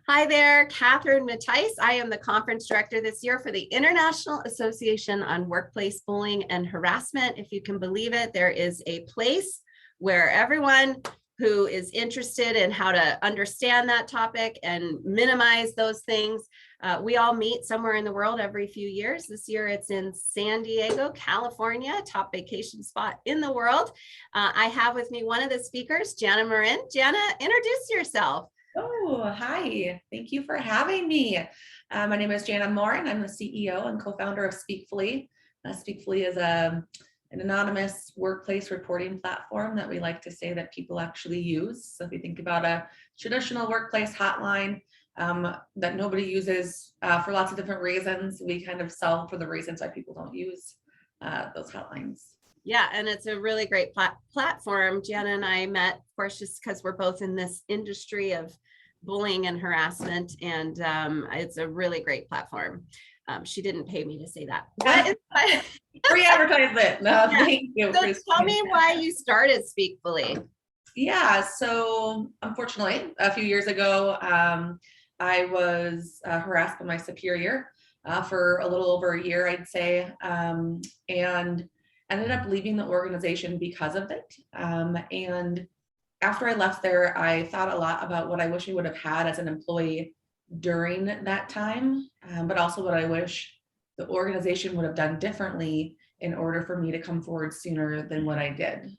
Hi there, Catherine Mattice. I am the conference director this year for the International Association on Workplace Bullying and Harassment. If you can believe it, there is a place where everyone who is interested in how to understand that topic and minimize those things, we all meet somewhere in the world every few years. This year it's in San Diego, California, top vacation spot in the world. I have with me one of the speakers, Jana Morrin. Jana, introduce yourself. Oh, hi. Thank you for having me. My name is Jana Morrin. I'm the CEO and co-founder of Speakfully. Speakfully is an anonymous workplace reporting platform that we like to say that people actually use. So if you think about a traditional workplace hotline that nobody uses for lots of different reasons, we kind of solve for the reasons why people don't use those hotlines. Yeah, and it's a really great platform. Jana and I met, of course, just because we're both in this industry of bullying and harassment, and it's a really great platform. She didn't pay me to say that. Free advertisement. No, thank you. So tell me why you started Speakfully. Yeah, so unfortunately, a few years ago, I was harassed by my superior for a little over a year, I'd say, and ended up leaving the organization because of it. And after I left there, I thought a lot about what I wish I would have had as an employee during that time, but also what I wish the organization would have done differently in order for me to come forward sooner than what I did.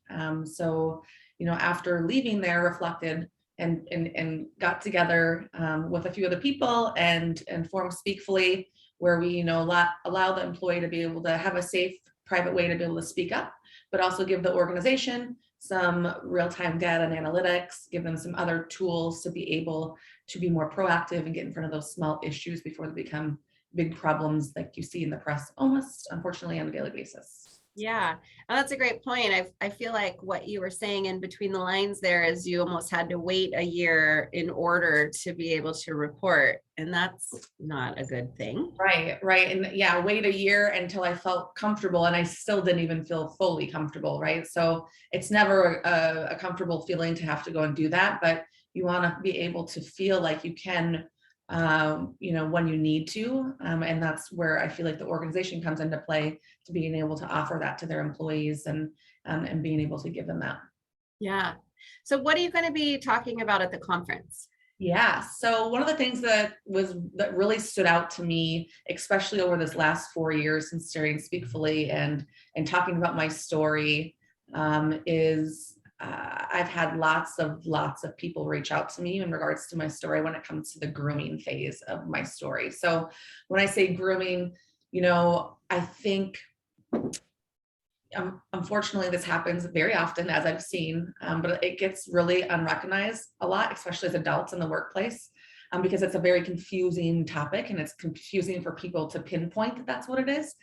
So, after leaving there, reflected and got together with a few other people and formed Speakfully, where we, allow the employee to be able to have a safe, private way to be able to speak up, but also give the organization some real-time data and analytics, give them some other tools to be able to be more proactive and get in front of those small issues before they become big problems like you see in the press almost, unfortunately, on a daily basis. Yeah, that's a great point. I feel like what you were saying in between the lines there is you almost had to wait a year in order to be able to report, and that's not a good thing. Right. And yeah, wait a year until I felt comfortable, and I still didn't even feel fully comfortable, right? So it's never a comfortable feeling to have to go and do that, but you want to be able to feel like you can when you need to. And that's where I feel like the organization comes into play, to being able to offer that to their employees and being able to give them that. Yeah. So what are you going to be talking about at the conference? Yeah. So one of the things that really stood out to me, especially over this last 4 years since starting Speakfully and talking about my story, is I've had lots of people reach out to me in regards to my story when it comes to the grooming phase of my story. So when I say grooming, I think unfortunately this happens very often, as I've seen, but it gets really unrecognized a lot, especially as adults in the workplace, because it's a very confusing topic and it's confusing for people to pinpoint that that's what it is.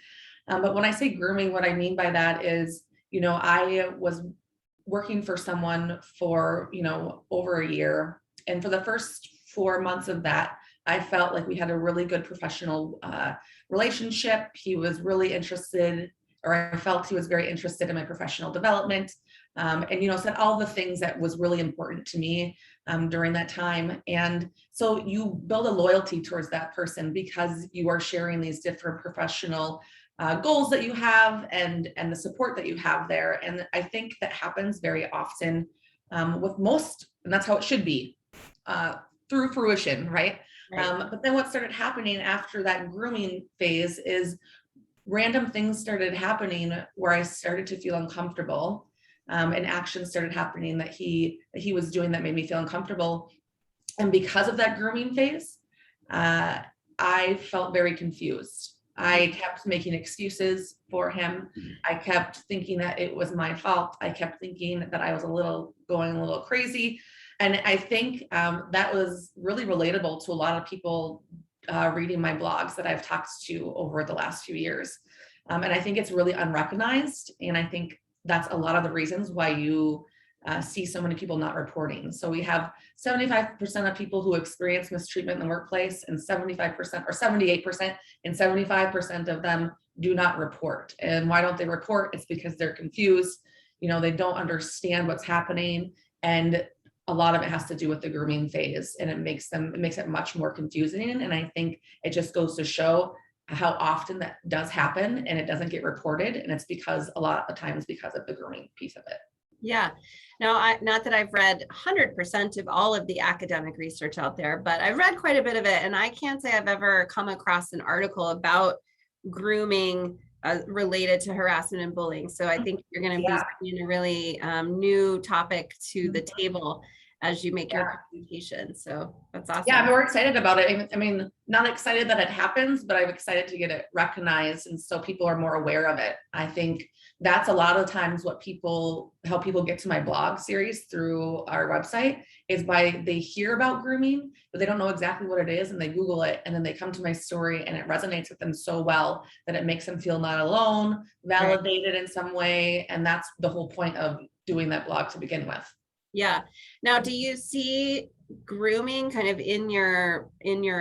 But when I say grooming, what I mean by that is, I was working for someone for, over a year. And for the first 4 months of that, I felt like we had a really good professional relationship. He was really interested, or I felt he was very interested in my professional development, and said all the things that was really important to me during that time. And so you build a loyalty towards that person because you are sharing these different professional goals that you have and the support that you have there. And I think that happens very often with most, and that's how it should be, through fruition, right? But then what started happening after that grooming phase is random things started happening where I started to feel uncomfortable, and actions started happening that he was doing that made me feel uncomfortable. And because of that grooming phase, I felt very confused. I kept making excuses for him. I kept thinking that it was my fault. I kept thinking that I was going a little crazy. And I think that was really relatable to a lot of people reading my blogs that I've talked to over the last few years. And I think it's really unrecognized. And I think that's a lot of the reasons why you see so many people not reporting. So we have 75% of people who experience mistreatment in the workplace, and 75% or 78%, and 75% of them do not report. And why don't they report? It's because they're confused. They don't understand what's happening. And a lot of it has to do with the grooming phase, and it makes it much more confusing. And I think it just goes to show how often that does happen and it doesn't get reported. And it's because a lot of times because of the grooming piece of it. Yeah. Now, not that I've read 100% of all of the academic research out there, but I've read quite a bit of it. And I can't say I've ever come across an article about grooming related to harassment and bullying. So I think you're going to be bringing a really new topic to the table as you make your presentation. So that's awesome. Yeah, we're excited about it. I mean, not excited that it happens, but I'm excited to get it recognized. And so people are more aware of it. I think that's a lot of times what how people get to my blog series through our website is by they hear about grooming, but they don't know exactly what it is. And they Google it and then they come to my story and it resonates with them so well that it makes them feel not alone, validated in some way. And that's the whole point of doing that blog to begin with. Yeah. Now, do you see grooming kind of in your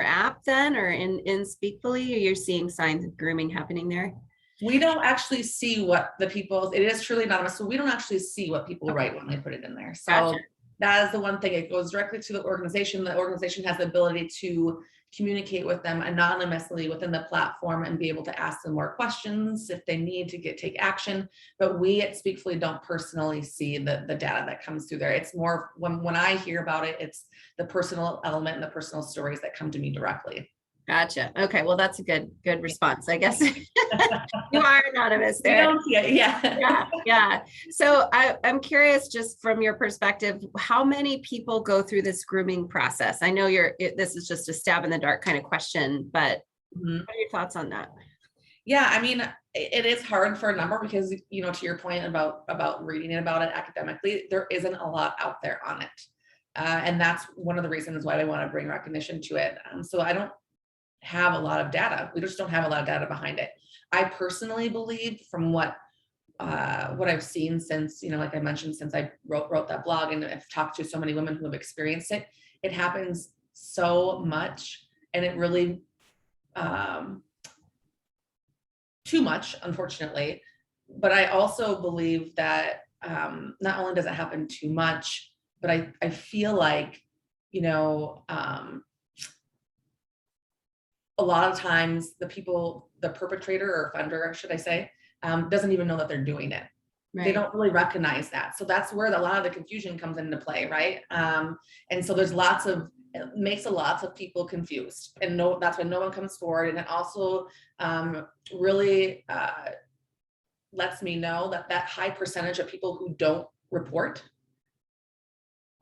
app then, or in Speakfully? Or you're seeing signs of grooming happening there? We don't actually see what the people, it is truly anonymous. So we don't actually see what people write when they put it in there. So Gotcha. That is the one thing. It goes directly to the organization. The organization has the ability to communicate with them anonymously within the platform and be able to ask them more questions if they need to take action. But we at Speakfully don't personally see the data that comes through there. It's more when I hear about it, it's the personal element and the personal stories that come to me directly. Gotcha. Okay. Well, that's a good response, I guess. You are anonymous there. Yeah. So I'm curious, just from your perspective, how many people go through this grooming process? I know this is just a stab in the dark kind of question, but what are your thoughts on that? Yeah, I mean, it is hard for a number because, you know, to your point about reading about it academically, there isn't a lot out there on it. And that's one of the reasons why I want to bring recognition to it. So I don't have a lot of data. We just don't have a lot of data behind it. I personally believe from what I've seen since, you know, like I mentioned, since I wrote that blog and I've talked to so many women who have experienced it, it happens so much and it really, too much, unfortunately. But I also believe that not only does it happen too much, but I feel like, you know, a lot of times the perpetrator or offender, should I say, doesn't even know that they're doing it. Right. They don't really recognize that. So that's where a lot of the confusion comes into play, right? And so there's it makes lots of people confused, and that's when no one comes forward. And it also really lets me know that high percentage of people who don't report,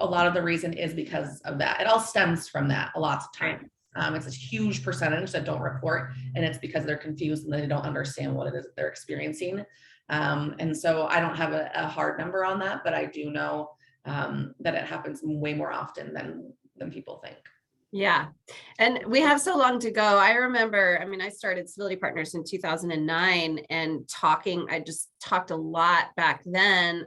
a lot of the reason is because of that. It all stems from that a lot of times. It's a huge percentage that don't report, and it's because they're confused and they don't understand what it is that they're experiencing. And so I don't have a hard number on that, but I do know that it happens way more often than people think. Yeah. And we have so long to go. I remember, I mean, I started Civility Partners in 2009 and I just talked a lot back then.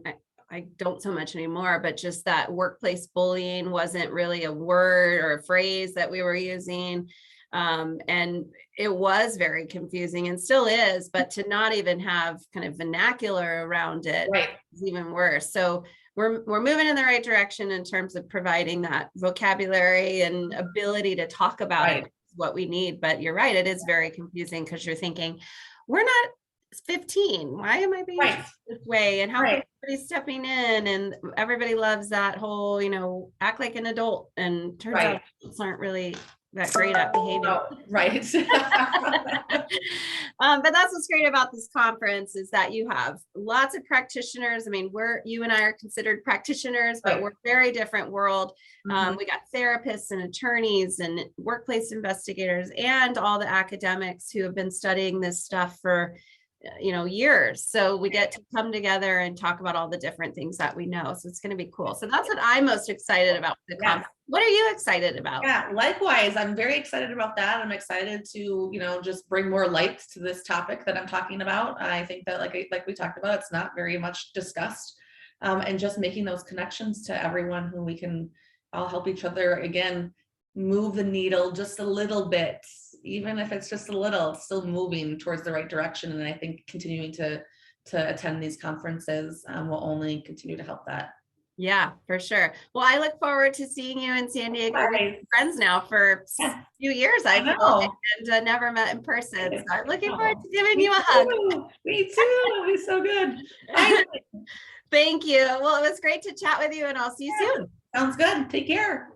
I don't so much anymore, but just that workplace bullying wasn't really a word or a phrase that we were using. And it was very confusing and still is, but to not even have kind of vernacular around it is even worse. So we're moving in the right direction in terms of providing that vocabulary and ability to talk about it, is what we need. But you're right, it is very confusing because you're thinking, we're not 15. Why am I being this way? And how come everybody's stepping in? And everybody loves that whole, you know, act like an adult. And turns out adults aren't really that great at behaving. But that's what's great about this conference is that you have lots of practitioners. I mean, you and I are considered practitioners, but we're very different world. We got therapists and attorneys and workplace investigators and all the academics who have been studying this stuff for years. So we get to come together and talk about all the different things that we know. So it's going to be cool. So that's what I'm most excited about the conference. What are you excited about? Yeah, likewise. I'm very excited about that. I'm excited to, just bring more light to this topic that I'm talking about. I think that like we talked about, it's not very much discussed, and just making those connections to everyone who we can all help each other, again, move the needle just a little bit. Even if it's just a little, it's still moving towards the right direction. And I think continuing to attend these conferences will only continue to help that. Yeah, for sure. Well, I look forward to seeing you in San Diego. We've Right. been friends now for Yes, a few years, I I feel like, know. and never met in person. So I'm looking forward Oh, to giving me you a hug. too. Me too. It'll be so good. Finally. Thank you. Well, it was great to chat with you, and I'll see you soon. Sounds good. Take care.